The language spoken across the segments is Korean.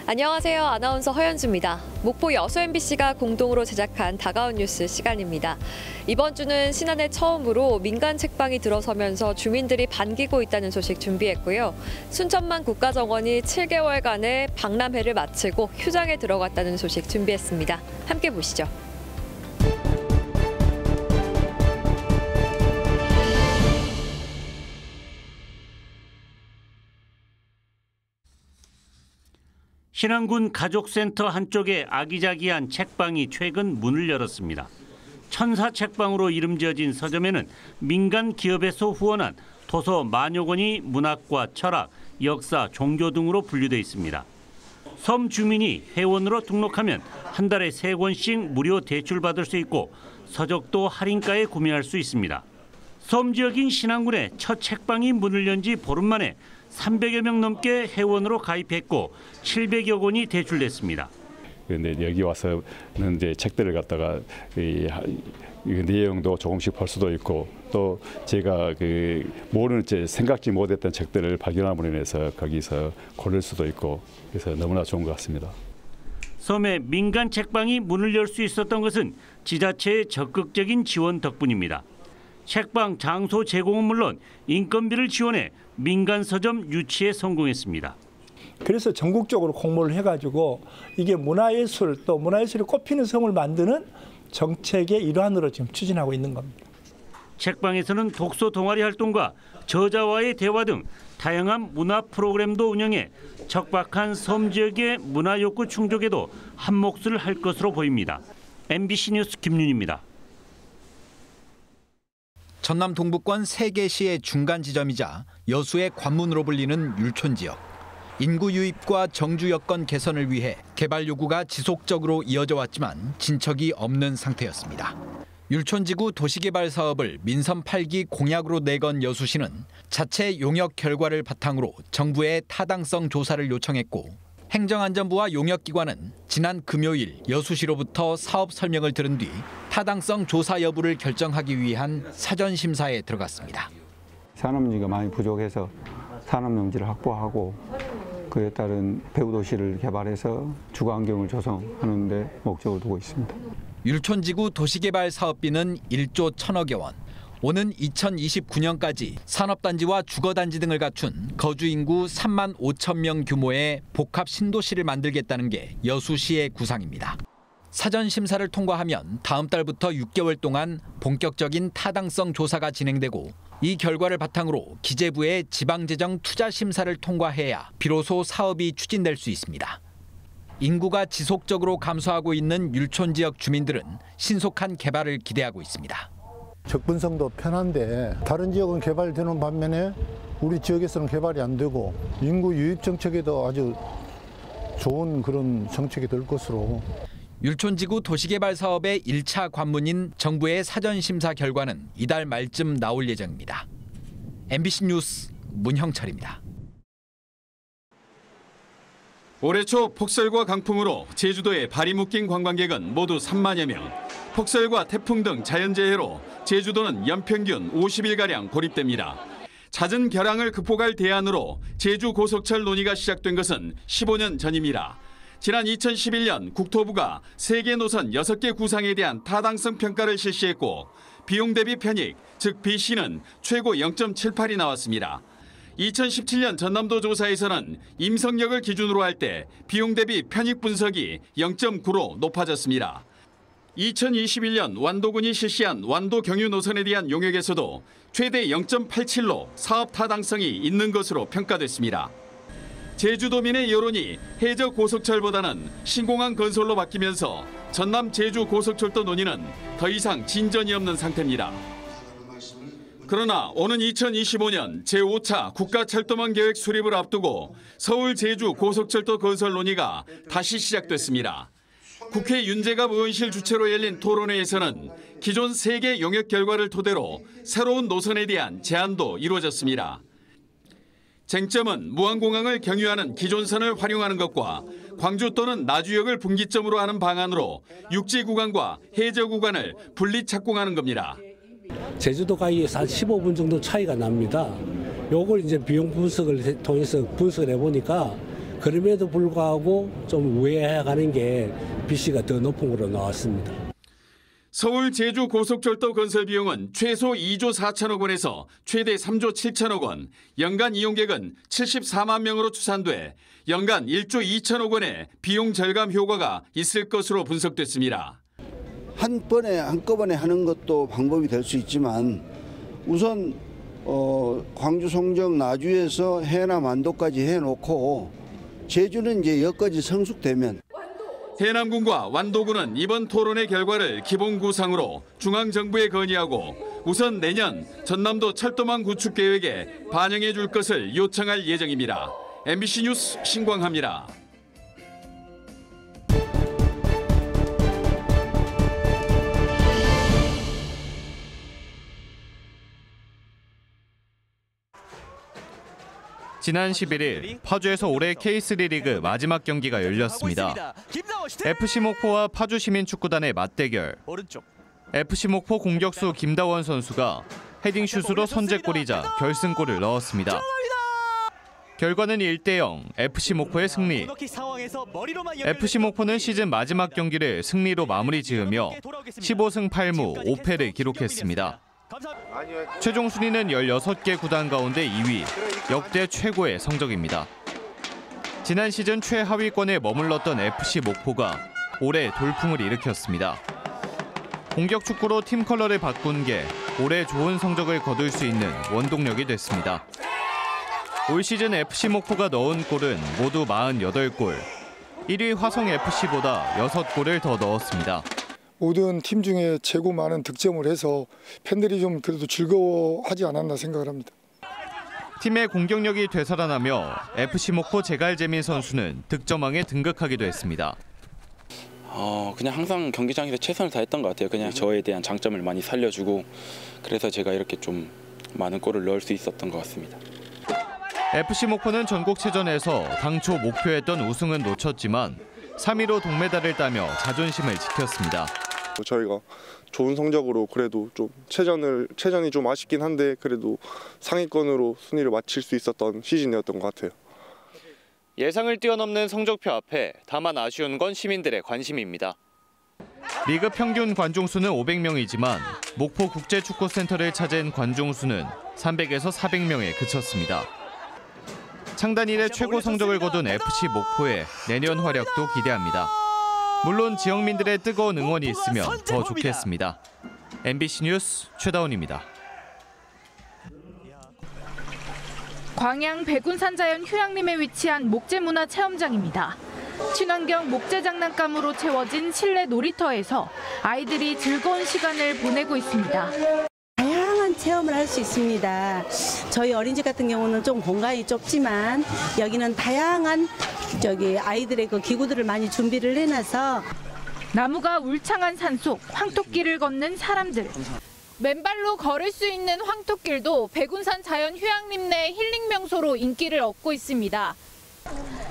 안녕하세요. 아나운서 허연주입니다. 목포 여수 MBC가 공동으로 제작한 다가온 뉴스 시간입니다. 이번 주는 신안에 처음으로 민간 책방이 들어서면서 주민들이 반기고 있다는 소식 준비했고요. 순천만 국가정원이 7개월간의 박람회를 마치고 휴장에 들어갔다는 소식 준비했습니다. 함께 보시죠. 신안군 가족센터 한쪽에 아기자기한 책방이 최근 문을 열었습니다. 천사 책방으로 이름 지어진 서점에는 민간 기업에서 후원한 도서 만여 권이 문학과 철학, 역사, 종교 등으로 분류돼 있습니다. 섬 주민이 회원으로 등록하면 한 달에 3권씩 무료 대출받을 수 있고 서적도 할인가에 구매할 수 있습니다. 섬 지역인 신안군에 첫 책방이 문을 연 지 보름 만에 300여 명 넘게 회원으로 가입했고 700여 권이 대출됐습니다. 근데 여기 와서는 이제 책들을 갖다가 이 내용도 조금씩 볼 수도 있고 또 제가 모르는 생각지 못했던 책들을 발견함으로 인해서 거기서 고를 수도 있고 그래서 너무나 좋은 것 같습니다. 섬에 민간 책방이 문을 열 수 있었던 것은 지자체의 적극적인 지원 덕분입니다. 책방 장소 제공은 물론 인건비를 지원해 민간 서점 유치에 성공했습니다. 그래서 전국적으로 공모를 해가지고 이게 문화예술 또 문화예술이 꼽히는 섬을 만드는 정책의 일환으로 지금 추진하고 있는 겁니다. 책방에서는 독서 동아리 활동과 저자와의 대화 등 다양한 문화 프로그램도 운영해 척박한 섬 지역의 문화 욕구 충족에도 한 몫을 할 것으로 보입니다. MBC 뉴스 김윤입니다. 전남 동부권 3개시의 중간 지점이자 여수의 관문으로 불리는 율촌 지역. 인구 유입과 정주 여건 개선을 위해 개발 요구가 지속적으로 이어져 왔지만 진척이 없는 상태였습니다. 율촌지구 도시개발 사업을 민선 8기 공약으로 내건 여수시는 자체 용역 결과를 바탕으로 정부에 타당성 조사를 요청했고 행정안전부와 용역기관은 지난 금요일 여수시로부터 사업 설명을 들은 뒤 타당성 조사 여부를 결정하기 위한 사전 심사에 들어갔습니다. 산업용지가 많이 부족해서 산업용지를 확보하고 그에 따른 배후도시를 개발해서 주거환경을 조성하는 데 목적을 두고 있습니다. 율촌지구 도시개발 사업비는 1조 1,000억여 원. 오는 2029년까지 산업단지와 주거단지 등을 갖춘 거주인구 3만 5천 명 규모의 복합 신도시를 만들겠다는 게 여수시의 구상입니다. 사전 심사를 통과하면 다음 달부터 6개월 동안 본격적인 타당성 조사가 진행되고 이 결과를 바탕으로 기재부의 지방재정 투자 심사를 통과해야 비로소 사업이 추진될 수 있습니다. 인구가 지속적으로 감소하고 있는 율촌 지역 주민들은 신속한 개발을 기대하고 있습니다. 접근성도 편한데 다른 지역은 개발되는 반면에 우리 지역에서는 개발이 안 되고 인구 유입 정책에도 아주 좋은 그런 정책이 될 것으로. 율촌지구 도시개발 사업의 1차 관문인 정부의 사전심사 결과는 이달 말쯤 나올 예정입니다. MBC 뉴스 문형철입니다. 올해 초 폭설과 강풍으로 제주도에 발이 묶인 관광객은 모두 3만여 명. 폭설과 태풍 등 자연재해로 제주도는 연평균 50일가량 고립됩니다. 잦은 결항을 극복할 대안으로 제주 고속철 논의가 시작된 것은 15년 전입니다. 지난 2011년 국토부가 세계 노선 6개 구상에 대한 타당성 평가를 실시했고 비용 대비 편익, 즉 BC는 최고 0.78이 나왔습니다. 2017년 전남도 조사에서는 임성역을 기준으로 할 때 비용 대비 편익 분석이 0.9로 높아졌습니다. 2021년 완도군이 실시한 완도 경유 노선에 대한 용역에서도 최대 0.87로 사업 타당성이 있는 것으로 평가됐습니다. 제주도민의 여론이 해저 고속철보다는 신공항 건설로 바뀌면서 전남 제주 고속철도 논의는 더 이상 진전이 없는 상태입니다. 그러나 오는 2025년 제5차 국가철도망 계획 수립을 앞두고 서울 제주 고속철도 건설 논의가 다시 시작됐습니다. 국회 윤재갑 의원실 주최로 열린 토론회에서는 기존 3개 용역 결과를 토대로 새로운 노선에 대한 제안도 이루어졌습니다. 쟁점은 무안공항을 경유하는 기존선을 활용하는 것과 광주 또는 나주역을 분기점으로 하는 방안으로 육지 구간과 해저 구간을 분리 착공하는 겁니다. 제주도가 한 15분 정도 차이가 납니다. 요걸 이제 비용 분석을 통해서 분석을 해보니까 그럼에도 불구하고 좀 우회해가는 게 BC가 더 높은 걸로 나왔습니다. 서울 제주 고속철도 건설 비용은 최소 2조 4천억 원에서 최대 3조 7천억 원, 연간 이용객은 74만 명으로 추산돼 연간 1조 2천억 원의 비용 절감 효과가 있을 것으로 분석됐습니다. 한꺼번에 하는 것도 방법이 될 수 있지만 우선 광주, 송정, 나주에서 해남, 완도까지 해놓고 제주는 이제 여기까지 성숙되면 해남군과 완도군은 이번 토론의 결과를 기본 구상으로 중앙정부에 건의하고 우선 내년 전남도 철도망 구축 계획에 반영해 줄 것을 요청할 예정입니다. MBC 뉴스 신광하입니다. 지난 11일 파주에서 올해 K3 리그 마지막 경기가 열렸습니다. FC 목포와 파주 시민축구단의 맞대결. FC 목포 공격수 김다원 선수가 헤딩슛으로 선제골이자 결승골을 넣었습니다. 결과는 1대0 FC 목포의 승리. FC 목포는 시즌 마지막 경기를 승리로 마무리 지으며 15승 8무 5패를 기록했습니다. 최종 순위는 16개 구단 가운데 2위, 역대 최고의 성적입니다. 지난 시즌 최하위권에 머물렀던 FC 목포가 올해 돌풍을 일으켰습니다. 공격 축구로 팀 컬러를 바꾼 게 올해 좋은 성적을 거둘 수 있는 원동력이 됐습니다. 올 시즌 FC 목포가 넣은 골은 모두 48골, 1위 화성FC보다 6골을 더 넣었습니다. 모든 팀 중에 최고 많은 득점을 해서 팬들이 좀 그래도 즐거워하지 않았나 생각을 합니다. 팀의 공격력이 되살아나며 FC 목포 제갈재민 선수는 득점왕에 등극하기도 했습니다. 그냥 항상 경기장에서 최선을 다했던 것 같아요. 그냥 저에 대한 장점을 많이 살려주고 그래서 제가 이렇게 좀 많은 골을 넣을 수 있었던 것 같습니다. FC 목포는 전국체전에서 당초 목표했던 우승은 놓쳤지만 3위로 동메달을 따며 자존심을 지켰습니다. 저희가 좋은 성적으로 그래도 좀 체전이 좀 아쉽긴 한데 그래도 상위권으로 순위를 마칠 수 있었던 시즌이었던 것 같아요. 예상을 뛰어넘는 성적표 앞에 다만 아쉬운 건 시민들의 관심입니다. 리그 평균 관중 수는 500명이지만 목포 국제축구센터를 찾은 관중 수는 300에서 400명에 그쳤습니다. 창단 이래 최고 성적을 거둔 FC 목포의 내년 활약도 기대합니다. 물론 지역민들의 뜨거운 응원이 있으면 더 좋겠습니다. MBC 뉴스 최다운입니다. 광양 백운산자연 휴양림에 위치한 목재문화체험장입니다. 친환경 목재 장난감으로 채워진 실내 놀이터에서 아이들이 즐거운 시간을 보내고 있습니다. 다양한 체험을 할 수 있습니다. 저희 어린이집 같은 경우는 좀 공간이 좁지만 여기는 다양한 아이들의 그 기구들을 많이 준비를 해놔서 나무가 울창한 산속 황토길을 걷는 사람들. 맨발로 걸을 수 있는 황토길도 백운산 자연휴양림 내 힐링 명소로 인기를 얻고 있습니다.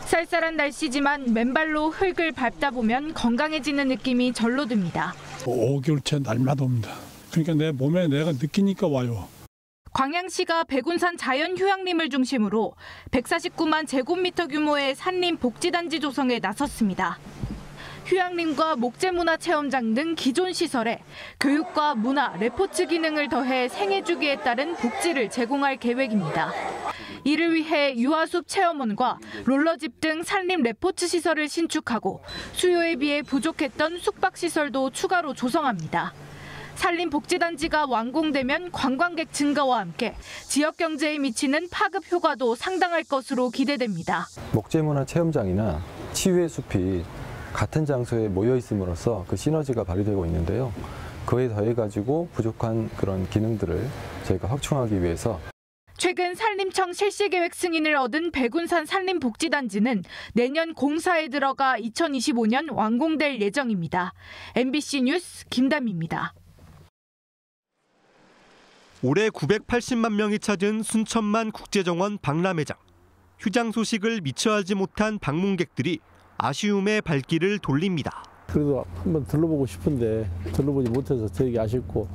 쌀쌀한 날씨지만 맨발로 흙을 밟다 보면 건강해지는 느낌이 절로 듭니다. 5개월째 날마다 옵니다. 그러니까 내 몸에 내가 느끼니까 와요. 광양시가 백운산 자연휴양림을 중심으로 149만 제곱미터 규모의 산림 복지단지 조성에 나섰습니다. 휴양림과 목재문화체험장 등 기존 시설에 교육과 문화, 레포츠 기능을 더해 생애주기에 따른 복지를 제공할 계획입니다. 이를 위해 유아숲 체험원과 롤러집 등 산림 레포츠 시설을 신축하고 수요에 비해 부족했던 숙박시설도 추가로 조성합니다. 산림복지단지가 완공되면 관광객 증가와 함께 지역 경제에 미치는 파급 효과도 상당할 것으로 기대됩니다. 목재문화체험장이나 치유의 숲이 같은 장소에 모여 있음으로써 그 시너지가 발휘되고 있는데요. 그에 더해가지고 부족한 그런 기능들을 저희가 확충하기 위해서 최근 산림청 실시계획 승인을 얻은 백운산 산림복지단지는 내년 공사에 들어가 2025년 완공될 예정입니다. MBC 뉴스 김담입니다. 올해 980만 명이 찾은 순천만 국제정원 박람회장. 휴장 소식을 미처 알지 못한 방문객들이 아쉬움의 발길을 돌립니다. 그래도 한번 둘러보고 싶은데 둘러보지 못해서 되게 아쉽고,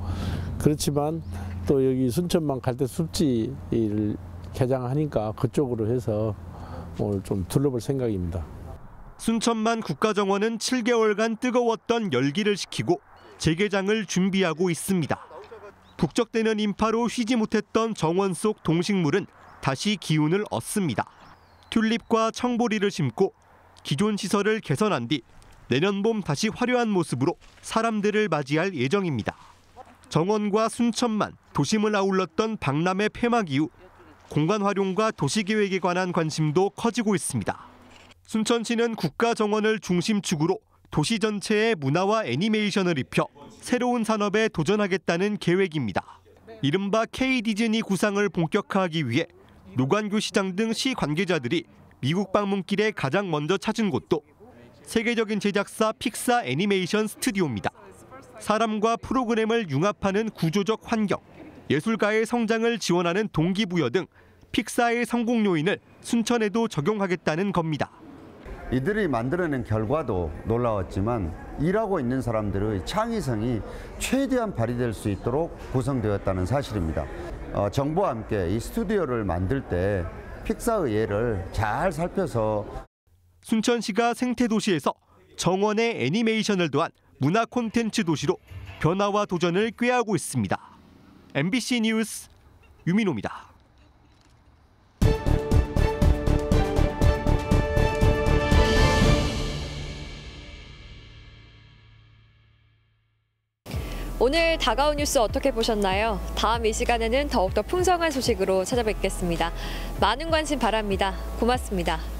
그렇지만 또 여기 순천만 갈대 숲지를 개장하니까 그쪽으로 해서 오늘 좀 둘러볼 생각입니다. 순천만 국가정원은 7개월간 뜨거웠던 열기를 식히고 재개장을 준비하고 있습니다. 북적대는 인파로 쉬지 못했던 정원 속 동식물은 다시 기운을 얻습니다. 튤립과 청보리를 심고 기존 시설을 개선한 뒤 내년 봄 다시 화려한 모습으로 사람들을 맞이할 예정입니다. 정원과 순천만, 도심을 아울렀던 박람회 폐막 이후 공간 활용과 도시계획에 관한 관심도 커지고 있습니다. 순천시는 국가정원을 중심축으로 도시 전체에 문화와 애니메이션을 입혀 새로운 산업에 도전하겠다는 계획입니다. 이른바 K-디즈니 구상을 본격화하기 위해 노관규 시장 등 시 관계자들이 미국 방문길에 가장 먼저 찾은 곳도 세계적인 제작사 픽사 애니메이션 스튜디오입니다. 사람과 프로그램을 융합하는 구조적 환경, 예술가의 성장을 지원하는 동기부여 등 픽사의 성공 요인을 순천에도 적용하겠다는 겁니다. 이들이 만들어낸 결과도 놀라웠지만 일하고 있는 사람들의 창의성이 최대한 발휘될 수 있도록 구성되었다는 사실입니다. 정부와 함께 이 스튜디오를 만들 때 픽사의 예를 잘 살펴서 순천시가 생태도시에서 정원의 애니메이션을 더한 문화 콘텐츠 도시로 변화와 도전을 꾀하고 있습니다. MBC 뉴스 유민호입니다. 오늘 다가온 뉴스 어떻게 보셨나요? 다음 이 시간에는 더욱더 풍성한 소식으로 찾아뵙겠습니다. 많은 관심 바랍니다. 고맙습니다.